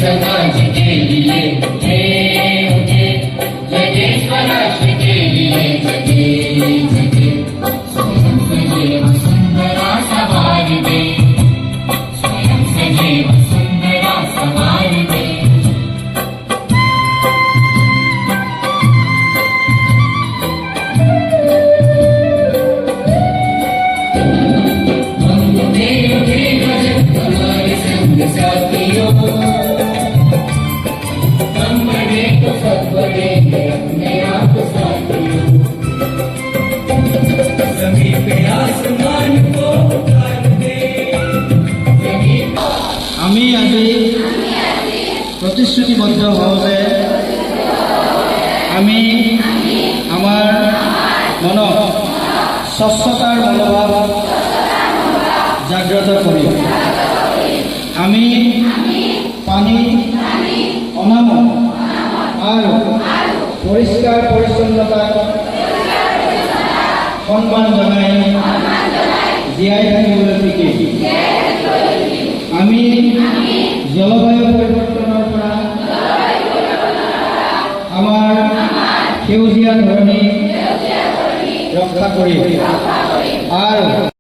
समाज के लिए उठे उठे, जगे स्वराष्ट्र के लिए जगे जगे। स्वयं सजे वसुंधरा सवार दे, स्वयं सजे वसुंधरा सवार दे। साथियों हम बड़े तो सब बड़े अपने आप साथियों, सभी पे आसमान को उतार दे। আমি আজি প্ৰতিশ্ৰুতিবদ্ধ হওঁ যে আমি আমাৰ মনত স্বচ্ছতাৰ মনোভাৱ জাগ্ৰত কৰিম। আমি পানী অনামত আৰু পৰিষ্কাৰ পৰিচ্ছন্নতাক সন্মান জনাই জীয়াই থাকিবলৈ শিকিম। আমি জলবায়ু পৰিৱৰ্তনৰ পৰা আমাৰ সেউজীয়া ধৰণী ৰক্ষা কৰিম আৰু